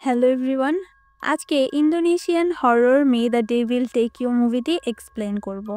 Hello everyone. আজকে Indonesian horror May the Devil Take You মুভিটি explain করব।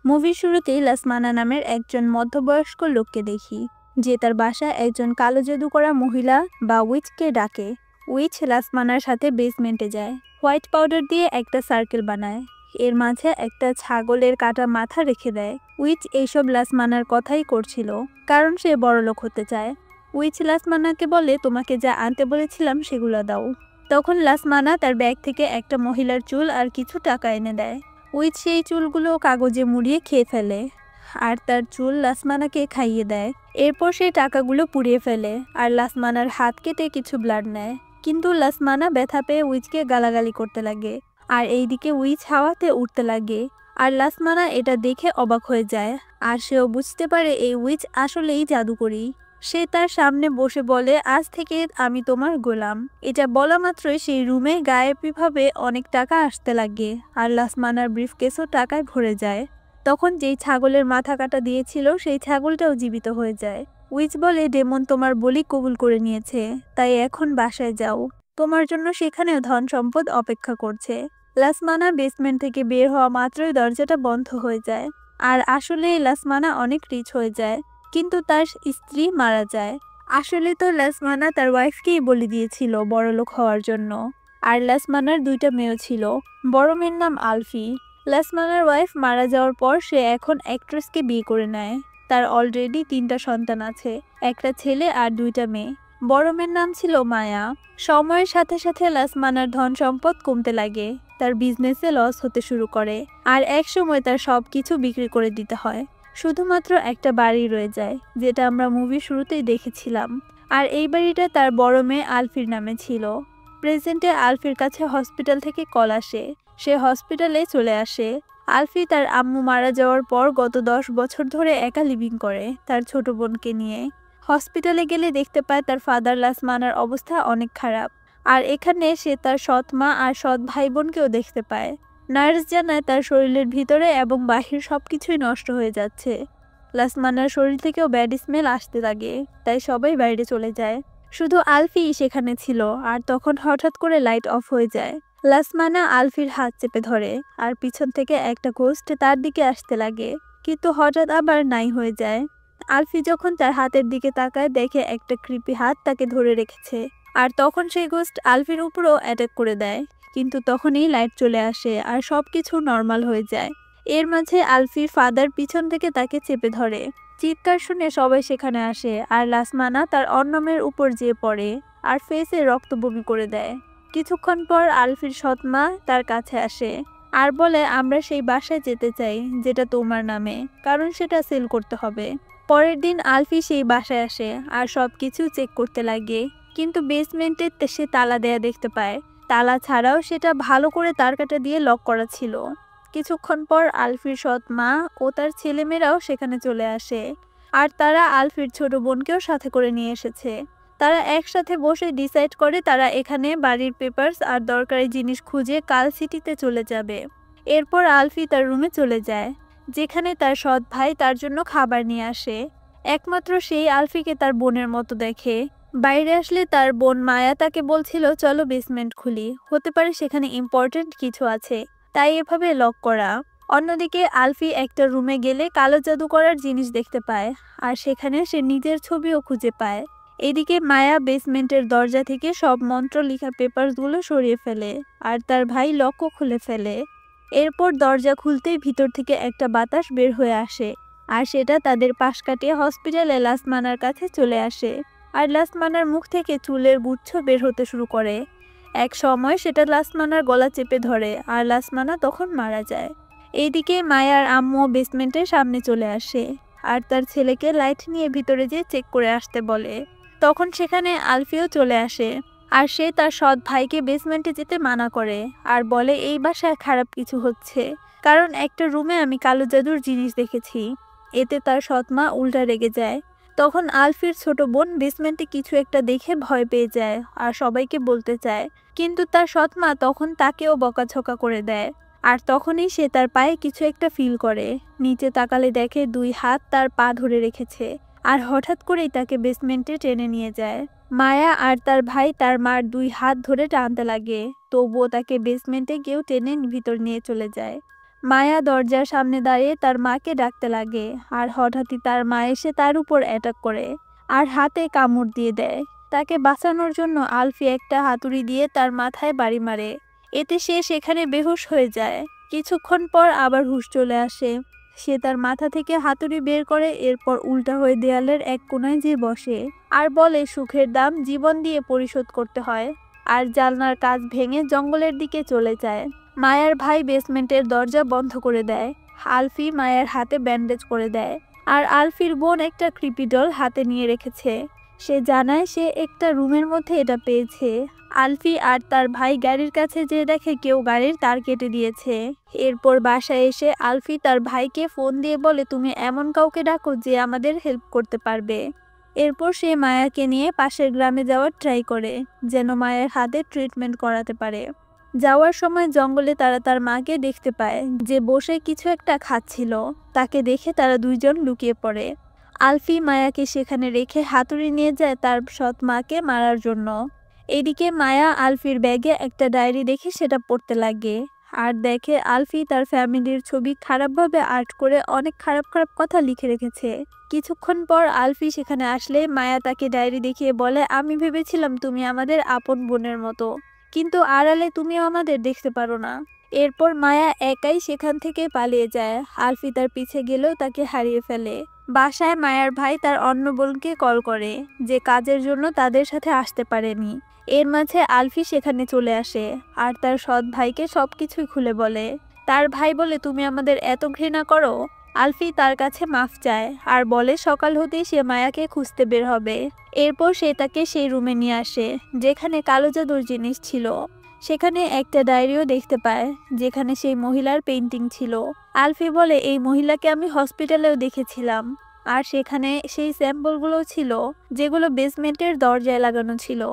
মুভির শুরুতেই লাসমানা নামের একজন মধ্যবয়স্ক লোককে দেখি, যে তার বাসায় একজন কালো জাদু করা মহিলা বা উইচকে ডাকে। উইচ লাসমানার সাথে বেসমেন্টে যায়, হোয়াইট পাউডার দিয়ে একটা সার্কেল বানায়, এর মাঝে একটা ছাগলের কাটা মাথা রেখে দেয়। উইচ এইসব লাসমানার কথাই করছিল, কারণ সে বড়লোক হতে চায়। উইচ লাসমানাকে বলে, তোমাকে যা আনতে বলেছিলাম সেগুলো দাও। তখন লাসমানা তার ব্যাগ থেকে একটা মহিলার চুল আর কিছু টাকা এনে দেয়। উইচ সেই চুলগুলো কাগজে মুড়িয়ে খেয়ে ফেলে, আর তার চুল লাসমানাকে খাইয়ে দেয়। এরপর সে টাকাগুলো পুড়িয়ে ফেলে আর লাসমানার হাত কেটে কিছু ব্লাড নেয়। কিন্তু লাসমানা ব্যথা পেয়ে উইচকে গালাগালি করতে লাগে, আর এইদিকে উইচ হাওয়াতে উঠতে লাগে। আর লাসমানা এটা দেখে অবাক হয়ে যায়, আর সেও বুঝতে পারে এই উইচ আসলেই জাদুকরী। সে তার সামনে বসে বলে, আজ থেকে আমি তোমার গোলাম। এটা বলা মাত্রই সেই রুমে গায়েবীভাবে অনেক টাকা আসতে লাগে, আর লাসমানার ব্রিফকেসও টাকায় ভরে যায়। তখন যেই ছাগলের মাথা কাটা দিয়েছিল সেই ছাগলটাও জীবিত হয়ে যায়। উইচ বলে, ডেমন তোমার বলি কবুল করে নিয়েছে, তাই এখন বাসায় যাও, তোমার জন্য সেখানেও ধন সম্পদ অপেক্ষা করছে। লাসমানা বেসমেন্ট থেকে বের হওয়া মাত্রই দরজাটা বন্ধ হয়ে যায়, আর আসলে লাসমানা অনেক রিচ হয়ে যায়, কিন্তু তার স্ত্রী মারা যায়। আসলে তো লাসমানা তার ওয়াইফকেই বলে দিয়েছিল বড়লোক হওয়ার জন্য। আর লাসমানার দুইটা মেয়েও ছিল, বড় মেয়ের নাম আলফি। লাসমানার ওয়াইফ মারা যাওয়ার পর সে এখন অ্যাক্ট্রেসকে বিয়ে করে নেয়। তার অলরেডি 3টা সন্তান আছে, একটা ছেলে আর 2টা মেয়ে। বড় মেয়ের নাম ছিল মায়া। সময়ের সাথে সাথে লাসমানার ধন সম্পদ কমতে লাগে, তার বিজনেসে লস হতে শুরু করে, আর একসময় তার সব কিছু বিক্রি করে দিতে হয়। শুধুমাত্র একটা বাড়ি রয়ে যায়, যেটা আমরা মুভির শুরুতেই দেখেছিলাম, আর এই বাড়িটা তার বড় মেয়ে আলফির নামে ছিল। প্রেজেন্টে আলফির কাছে হসপিটাল থেকে কল আসে, সে হসপিটালে চলে আসে। আলফি তার আম্মু মারা যাওয়ার পর গত 10 বছর ধরে একা লিভিং করে তার ছোট বোনকে নিয়ে। হসপিটালে গেলে দেখতে পায় তার ফাদার লাসমানার অবস্থা অনেক খারাপ, আর এখানে সে তার সৎ মা আর সৎ ভাই বোনকেও দেখতে পায়। নার্স জানায় তার শরীরের ভিতরে এবং বাহির সবকিছুই নষ্ট হয়ে যাচ্ছে। লাসমানার শরীর থেকেও ব্যাড স্মেল আসতে লাগে, তাই সবাই বাইরে চলে যায়। শুধু আলফি সেখানে ছিল, আর তখন হঠাৎ করে লাইট অফ হয়ে যায়। লাসমানা আলফির হাত চেপে ধরে, আর পিছন থেকে একটা গোস্ট তার দিকে আসতে লাগে, কিন্তু হঠাৎ আবার নাই হয়ে যায়। আলফি যখন তার হাতের দিকে তাকায়, দেখে একটা ক্রিপি হাত তাকে ধরে রেখেছে, আর তখন সেই গোস্ট আলফির উপরও অ্যাটাক করে দেয়। কিন্তু তখনই লাইট চলে আসে আর সবকিছু নর্মাল হয়ে যায়। এর মাঝে আলফির ফাদার পিছন থেকে তাকে চেপে ধরে। চিৎকার শুনে সবাই সেখানে আসে, আর লাসমানা তার অন্যমের উপর যেয়ে পড়ে আর ফেসে রক্ত বমি করে দেয়। কিছুক্ষণ পর আলফির সৎমা তার কাছে আসে আর বলে, আমরা সেই বাসায় যেতে চাই যেটা তোমার নামে, কারণ সেটা সেল করতে হবে। পরের দিন আলফি সেই বাসায় আসে আর সবকিছু চেক করতে লাগে, কিন্তু বেসমেন্টে সে তালা দেয়া দেখতে পায়। তালা ছাড়াও সেটা ভালো করে তারকাটা দিয়ে লক করা ছিল। কিছুক্ষণ পর আলফির সৎ মা ও তার ছেলেমেয়েরাও সেখানে চলে আসে, আর তারা আলফির ছোট বোনকেও সাথে করে নিয়ে এসেছে। তারা একসাথে বসে ডিসাইড করে তারা এখানে বাড়ির পেপারস আর দরকারি জিনিস খুঁজে কাল সিটিতে চলে যাবে। এরপর আলফি তার রুমে চলে যায়, যেখানে তার সৎ ভাই তার জন্য খাবার নিয়ে আসে। একমাত্র সেই আলফিকে তার বোনের মতো দেখে। বাইরে আসলে তার বোন মায়া তাকে বলছিল, চলো বেসমেন্ট খুলি, হতে পারে সেখানে ইম্পর্টেন্ট কিছু আছে, তাই এভাবে লক করা। অন্যদিকে আলফি একটা রুমে গেলে কালো জাদু করার জিনিস দেখতে পায়, আর সেখানে সে নিজের ছবিও খুঁজে পায়। এদিকে মায়া বেসমেন্টের দরজা থেকে সব মন্ত্র লেখা পেপারসগুলো সরিয়ে ফেলে, আর তার ভাই লকও খুলে ফেলে। এরপর দরজা খুলতেই ভিতর থেকে একটা বাতাস বের হয়ে আসে, আর সেটা তাদের পাশ কাটিয়ে হসপিটালে লাসমানার কাছে চলে আসে, আর লাসমানার মুখ থেকে চুলের গুচ্ছ বের হতে শুরু করে। এক সময় সেটা লাসমানার গলা চেপে ধরে, আর লাসমানা তখন মারা যায়। এইদিকে মায়ার আম্মু বেসমেন্টের সামনে চলে আসে, আর তার ছেলেকে লাইট নিয়ে ভিতরে যেয়ে চেক করে আসতে বলে। তখন সেখানে আলফিও চলে আসে, আর সে তার সৎ ভাইকে বেসমেন্টে যেতে মানা করে, আর বলে এই বাসায় খারাপ কিছু হচ্ছে, কারণ একটা রুমে আমি কালো জাদুর জিনিস দেখেছি। এতে তার সৎ মা উল্টা রেগে যায়। তখন আলফির ছোট বোন বেসমেন্টে কিছু একটা দেখে ভয় পেয়ে যায় আর সবাইকে বলতে চায়, কিন্তু তার সৎ মা তখন তাকেও বকাঝকা করে দেয়। আর তখনই সে তার পায়ে কিছু একটা ফিল করে, নিচে তাকালে দেখে 2 হাত তার পা ধরে রেখেছে, আর হঠাৎ করেই তাকে বেসমেন্টে টেনে নিয়ে যায়। মায়া আর তার ভাই তার মার 2 হাত ধরে টানতে লাগে, তবুও তাকে বেসমেন্টে কেউ টেনে ভিতর নিয়ে চলে যায়। মায়া দরজার সামনে দাঁড়িয়ে তার মাকে ডাকতে লাগে, আর হঠাৎই তার মা এসে তার উপর অ্যাটাক করে আর হাতে কামড় দিয়ে দেয়। তাকে বাঁচানোর জন্য আলফি একটা হাতুড়ি দিয়ে তার মাথায় বাড়ি মারে, এতে সে সেখানে বেহুশ হয়ে যায়। কিছুক্ষণ পর আবার হুঁশ চলে আসে। সে তার মাথা থেকে হাতুড়ি বের করে, এরপর উল্টা হয়ে দেয়ালের এক কোণায় যেয়ে বসে আর বলে সুখের দাম জীবন দিয়ে পরিশোধ করতে হয়, আর জানলার কাঁচ ভেঙে জঙ্গলের দিকে চলে যায়। মায়ার ভাই বেসমেন্টের দরজা বন্ধ করে দেয়। আলফি মায়ার হাতে ব্যান্ডেজ করে দেয়, আর আলফির বোন একটা ক্রিপি ডল হাতে নিয়ে রেখেছে। সে জানায় সে একটা রুমের মধ্যে এটা পেয়েছে। আলফি আর তার ভাই গাড়ির কাছে যেয়ে দেখে কেউ গাড়ির তার কেটে দিয়েছে। এরপর বাসায় এসে আলফি তার ভাইকে ফোন দিয়ে বলে তুমি এমন কাউকে ডাকো যে আমাদের হেল্প করতে পারবে। এরপর সে মায়াকে নিয়ে পাশের গ্রামে যাওয়ার ট্রাই করে, যেন মায়ের হাতে ট্রিটমেন্ট করাতে পারে। যাওয়ার সময় জঙ্গলে তারা তার মাকে দেখতে পায়, যে বসে কিছু একটা খাচ্ছিল। তাকে দেখে তারা দুইজন লুকিয়ে পড়ে। আলফি মায়াকে সেখানে রেখে হাতুড়ি নিয়ে যায় তার সৎ মাকে মারার জন্য। এদিকে মায়া আলফির ব্যাগে একটা ডায়েরি দেখে সেটা পড়তে লাগে, আর দেখে আলফি তার ফ্যামিলির ছবি খারাপভাবে আর্ট করে অনেক খারাপ খারাপ কথা লিখে রেখেছে। কিছুক্ষণ পর আলফি সেখানে আসলে মায়া তাকে ডায়েরি দেখিয়ে বলে আমি ভেবেছিলাম তুমি আমাদের আপন বোনের মতো, কিন্তু আড়ালে তুমিও আমাদের দেখতে পারো না। এরপর মায়া একাই সেখান থেকে পালিয়ে যায়। আলফি তার পিছে গেলেও তাকে হারিয়ে ফেলে। বাসায় মায়ার ভাই তার অন্য বোনকে কল করে, যে কাজের জন্য তাদের সাথে আসতে পারেনি। এর মাঝে আলফি সেখানে চলে আসে আর তার সৎ ভাইকে সবকিছুই খুলে বলে। তার ভাই বলে তুমি আমাদের এত ঘৃণা করো? আলফি তার কাছে মাফ চায় আর বলে সকাল হতেই সে মায়াকে খুঁজতে বের হবে। এরপর সে তাকে সেই রুমে নিয়ে আসে যেখানে কালো জাদুর জিনিস ছিল। সেখানে একটা ডায়েরিও দেখতে পায় যেখানে সেই মহিলার পেইন্টিং ছিল। আলফি বলে এই মহিলাকে আমি হসপিটালেও দেখেছিলাম, আর সেখানে সেই স্যাম্পলগুলো ছিল যেগুলো বেসমেন্টের দরজায় লাগানো ছিল।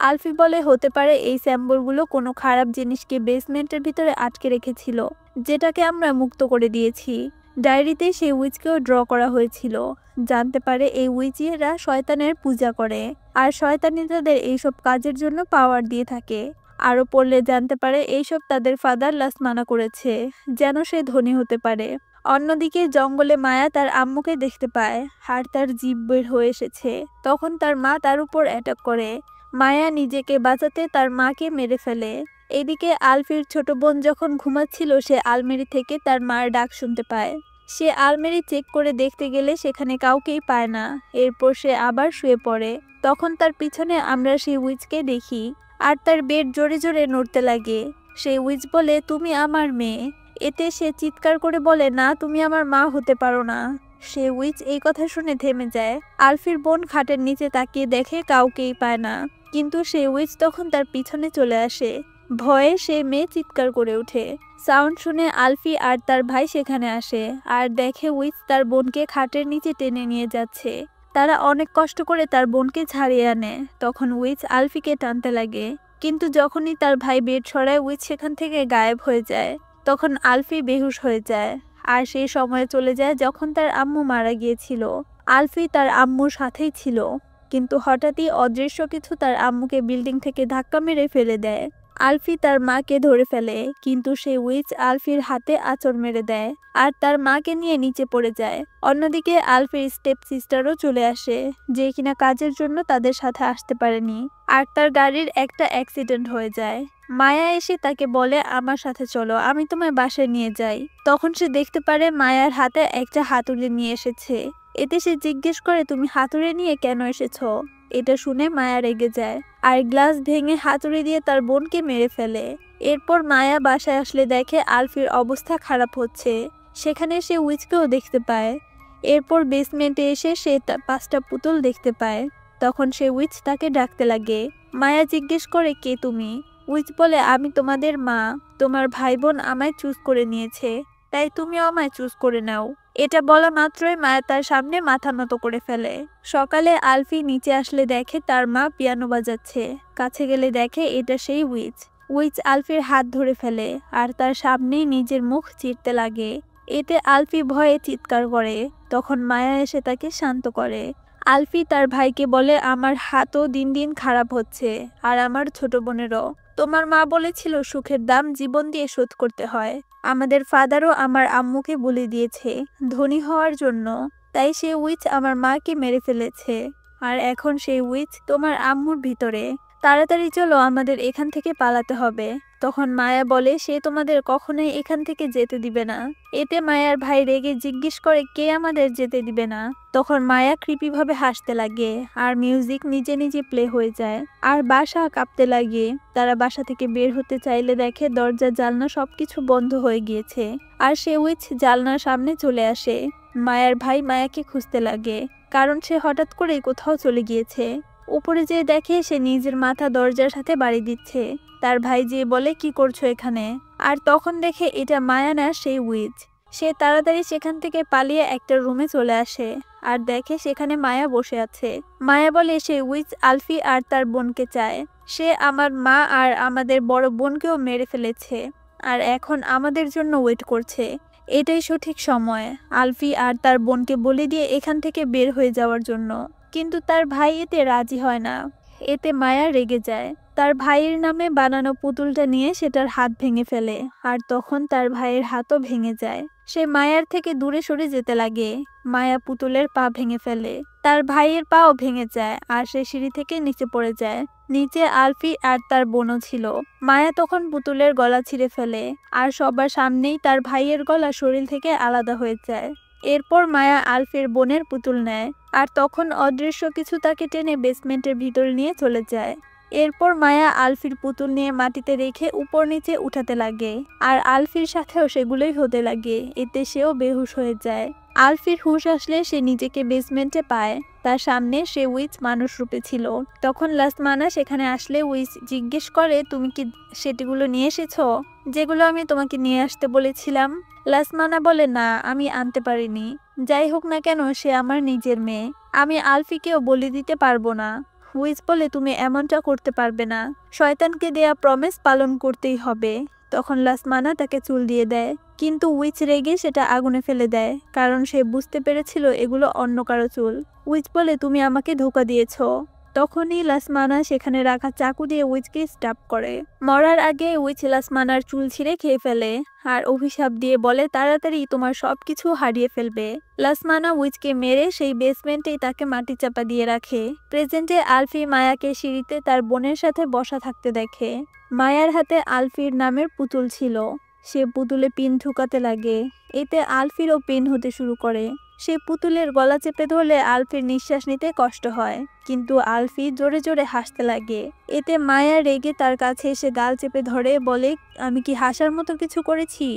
আলফি বলে হতে পারে এই স্যাম্পলগুলো কোনো খারাপ জিনিসকে বেসমেন্টের ভিতরে আটকে রেখেছিল, যেটাকে আমরা মুক্ত করে দিয়েছি। ডায়েরিতে সেই উইচকেও ড্র করা হয়েছিল। জানতে পারে এই উইচেরা শয়তানের পূজা করে, আর শয়তানি তাদের এইসব কাজের জন্য পাওয়ার দিয়ে থাকে। আরও পড়লে জানতে পারে এইসব তাদের ফাদার লাসমানা করেছে, যেন সে ধনী হতে পারে। অন্যদিকে জঙ্গলে মায়া তার আম্মুকে দেখতে পায়, আর তার জিভ বের হয়ে এসেছে। তখন তার মা তার উপর অ্যাটাক করে। মায়া নিজেকে বাঁচাতে তার মাকে মেরে ফেলে। এদিকে আলফির ছোট বোন যখন ঘুমাচ্ছিল সে আলমারি থেকে তার মার ডাক শুনতে পায়। সে আলমারি চেক করে দেখতে গেলে সেখানে কাউকেই পায় না। এরপর সে আবার শুয়ে পড়ে। তখন তার পিছনে আমরা সেই উইচকে দেখি, আর তার বেড জোরে জোরে নড়তে লাগে। সেই উইচ বলে তুমি আমার মেয়ে। এতে সে চিৎকার করে বলে না তুমি আমার মা হতে পারো না। সে উইচ এই কথা শুনে থেমে যায়। আলফির বোন খাটের নিচে তাকিয়ে দেখে কাউকেই পায় না, কিন্তু সে উইচ তখন তার পিছনে চলে আসে। ভয়ে সে মেয়ে চিৎকার করে ওঠে। সাউন্ড শুনে আলফি আর তার ভাই সেখানে আসে আর দেখে উইচ তার বোনকে খাটের নিচে টেনে নিয়ে যাচ্ছে। তারা অনেক কষ্ট করে তার বোনকে ছাড়িয়ে আনে। তখন উইচ আলফিকে টানতে লাগে, কিন্তু যখনই তার ভাই বেড সরায় উইচ সেখান থেকে গায়েব হয়ে যায়। তখন আলফি বেহুশ হয়ে যায়, আর সেই সময় চলে যায় যখন তার আম্মু মারা গিয়েছিল। আলফি তার আম্মুর সাথেই ছিল, কিন্তু হঠাৎই অদৃশ্য কিছু তার আম্মুকে বিল্ডিং থেকে ধাক্কা মেরে ফেলে দেয়। আলফি তার মাকে ধরে ফেলে, কিন্তু সেই উইচ আলফির হাতে আঁচড় মেরে দেয় আর তার মাকে নিয়ে নিচে পড়ে যায়। অন্যদিকে আলফির স্টেপ সিস্টারও চলে আসে, যে কিনা কাজের জন্য তাদের সাথে আসতে পারেনি, আর তার গাড়ির একটা অ্যাক্সিডেন্ট হয়ে যায়। মায়া এসে তাকে বলে আমার সাথে চলো, আমি তোমায় বাসায় নিয়ে যাই। তখন সে দেখতে পারে মায়ার হাতে একটা হাতুড়ি নিয়ে এসেছে। এতে সে জিজ্ঞেস করে তুমি হাতুড়ি নিয়ে কেন এসেছো? এটা শুনে মায়া রেগে যায় আর গ্লাস ভেঙে হাতুড়ি দিয়ে তার বোনকে মেরে ফেলে। এরপর মায়া বাসায় আসলে দেখে আলফির অবস্থা খারাপ হচ্ছে। সেখানে সে উইচকেও দেখতে পায়। এরপর বেসমেন্টে এসে সে 5টা পুতুল দেখতে পায়। তখন সে উইচ তাকে ডাকতে লাগে। মায়া জিজ্ঞেস করে কে তুমি? উইচ বলে আমি তোমাদের মা, তোমার ভাই বোন আমায় চুজ করে নিয়েছে, তাই তুমিও আমায় চুজ করে নাও। এটা বলা মাত্রই মায়া তার সামনে মাথা নত করে ফেলে। সকালে আলফি নিচে আসলে দেখে তার মা পিয়ানো বাজাচ্ছে। কাছে গেলে দেখে এটা সেই উইচ। উইচ আলফির হাত ধরে ফেলে আর তার সামনেই নিজের মুখ চিরতে লাগে। এতে আলফি ভয়ে চিৎকার করে। তখন মায়া এসে তাকে শান্ত করে। আলফি তার ভাইকে বলে, আমার হাতও দিন দিন খারাপ হচ্ছে, আর আমার ছোট বোনেরও। তোমার মা বলেছিল সুখের দাম জীবন দিয়ে শোধ করতে হয়। আমাদের ফাদারও আমার আম্মুকে বলে দিয়েছে ধনী হওয়ার জন্য, তাই সে উইচ আমার মাকে মেরে ফেলেছে। আর এখন সেই উইচ তোমার আম্মুর ভিতরে। তাড়াতাড়ি চলো, আমাদের এখান থেকে পালাতে হবে। তখন মায়া বলে সে তোমাদের কখনোই এখান থেকে যেতে দিবে না। এতে মায়ার ভাই রেগে জিজ্ঞেস করে কে আমাদের যেতে দিবে না। তখন মায়া কৃপিভাবে হাসতে লাগে, আর মিউজিক নিজে নিজে প্লে হয়ে যায়, আর বাসা কাঁপতে লাগে। তারা বাসা থেকে বের হতে চাইলে দেখে দরজা জানলা সবকিছু বন্ধ হয়ে গিয়েছে, আর সে উইচ জানলার সামনে চলে আসে। মায়ার ভাই মায়াকে খুঁজতে লাগে, কারণ সে হঠাৎ করেই কোথাও চলে গিয়েছে। উপরে যেয়ে দেখে সে নিজের মাথা দরজার সাথে বাড়ি দিচ্ছে। তার ভাই যেয়ে বলে কি করছো এখানে, আর তখন দেখে এটা মায়া না, সেই উইচ। সে তাড়াতাড়ি সেখান থেকে পালিয়ে একটা রুমে চলে আসে, আর দেখে সেখানে মায়া বসে আছে। মায়া বলে সে উইচ আলফি আর তার বোনকে চায়। সে আমার মা আর আমাদের বড় বোনকেও মেরে ফেলেছে, আর এখন আমাদের জন্য ওয়েট করছে। এটাই সঠিক সময় আলফি আর তার বোনকে বলে দিয়ে এখান থেকে বের হয়ে যাওয়ার জন্য। কিন্তু তার ভাই এতে রাজি হয় না। এতে মায়া রেগে যায়, তার ভাইয়ের নামে বানানো পুতুলটা নিয়ে সেটার হাত ভেঙে ফেলে, আর তখন তার ভাইয়ের হাতও ভেঙে যায়। সে মায়ার থেকে দূরে সরে যেতে লাগে। মায়া পুতুলের পা ভেঙে ফেলে, তার ভাইয়ের পাও ভেঙে যায়, আর সে সিঁড়ি থেকে নিচে পড়ে যায়। নিচে আলফি আর তার বোনও ছিল। মায়া তখন পুতুলের গলা ছিঁড়ে ফেলে, আর সবার সামনেই তার ভাইয়ের গলা শরীর থেকে আলাদা হয়ে যায়। এরপর মায়া আলফির বোনের পুতুল নেয়, আর তখন অদৃশ্য কিছু তাকে টেনে বেসমেন্টের ভিতর নিয়ে চলে যায়। এরপর মায়া আলফির পুতুল নিয়ে মাটিতে রেখে উপর নিচে উঠাতে লাগে, আর আলফির সাথেও সেগুলোই হতে লাগে। এতে সেও বেহুশ হয়ে যায়। আলফির হুঁশ আসলে সে নিজেকে বেসমেন্টে পায়। তার সামনে সে উইচ মানুষ রূপে ছিল। তখন লাসমানা সেখানে আসলে উইচ জিজ্ঞেস করে তুমি কি সেটিগুলো নিয়ে এসেছো, যেগুলো আমি তোমাকে নিয়ে আসতে বলেছিলাম? লাসমানা বলে না, আমি আনতে পারিনি। যাই হোক না কেন সে আমার নিজের মেয়ে, আমি আলফিকেও বলে দিতে পারবো না। উইচ বলে তুমি এমনটা করতে পারবে না, শয়তানকে দেয়া প্রমিস পালন করতেই হবে। তখন লাসমানা তাকে চুল দিয়ে দেয়, কিন্তু উইচ রেগে সেটা আগুনে ফেলে দেয়, কারণ সে বুঝতে পেরেছিল এগুলো অন্য কারো চুল। উইচ বলে তুমি আমাকে ধোঁকা দিয়েছ। তখনই লাসমানা সেখানে রাখা চাকু দিয়ে উইচকে স্টাব করে। মরার আগে উইচ লাসমানার চুল ছিঁড়ে খেয়ে ফেলে, আর অভিশাপ দিয়ে বলে তাড়াতাড়ি তোমার সবকিছু হারিয়ে ফেলবে। লাসমানা উইচকে মেরে সেই বেসমেন্টেই তাকে মাটি চাপা দিয়ে রাখে। প্রেজেন্টে আলফি মায়াকে সিঁড়িতে তার বোনের সাথে বসা থাকতে দেখে। মায়ার হাতে আলফির নামের পুতুল ছিল। সে পুতুলে পিন ঢুকাতে লাগে, এতে আলফিরও পিন হতে শুরু করে। সে পুতুলের গলা চেপে ধরলে আলফির নিঃশ্বাস নিতে কষ্ট হয়, কিন্তু আলফি জোরে জোরে হাসতে লাগে। এতে মায়া রেগে তার কাছে এসে গাল চেপে ধরে, বলে আমি কি হাসার মতো কিছু করেছি?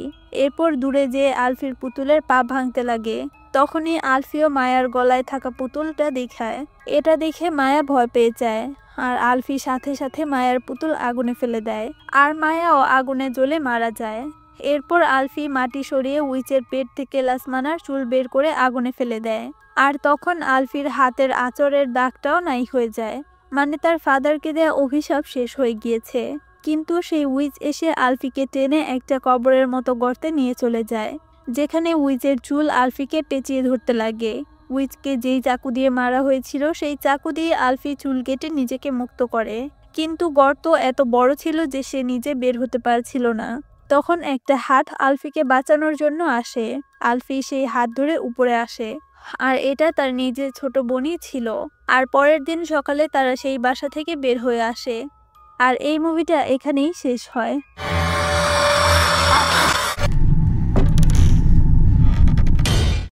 এরপর দূরে যেয়ে আলফির পুতুলের পা ভাঙতে লাগে। তখনই আলফিও মায়ার গলায় থাকা পুতুলটা দেখায়। এটা দেখে মায়া ভয় পেয়ে যায়, আর আলফি সাথে সাথে মায়ার পুতুল আগুনে ফেলে দেয়, আর মায়াও আগুনে জ্বলে মারা যায়। এরপর আলফি মাটি সরিয়ে উইচের পেট থেকে লাসমানার চুল বের করে আগুনে ফেলে দেয়, আর তখন আলফির হাতের আঁচড়ের দাগটাও নাই হয়ে যায়, মানে তার ফাদারকে দেয়া অভিশাপ শেষ হয়ে গিয়েছে। কিন্তু সেই উইচ এসে আলফিকে টেনে একটা কবরের মতো গর্তে নিয়ে চলে যায়, যেখানে উইচের চুল আলফিকে পেঁচিয়ে ধরতে লাগে। উইচকে যেই চাকু দিয়ে মারা হয়েছিল সেই চাকু দিয়ে আলফি চুল কেটে নিজেকে মুক্ত করে, কিন্তু গর্ত এত বড় ছিল যে সে নিজে বের হতে পারছিল না। তখন একটা হাত আলফিকে বাঁচানোর জন্য আসে। আলফি সেই হাত ধরে উপরে আসে, আর এটা তার নিজের ছোট বোনই ছিল। আর পরের দিন সকালে তারা সেই বাসা থেকে বের হয়ে আসে। আর এই মুভিটা এখানেই শেষ হয়।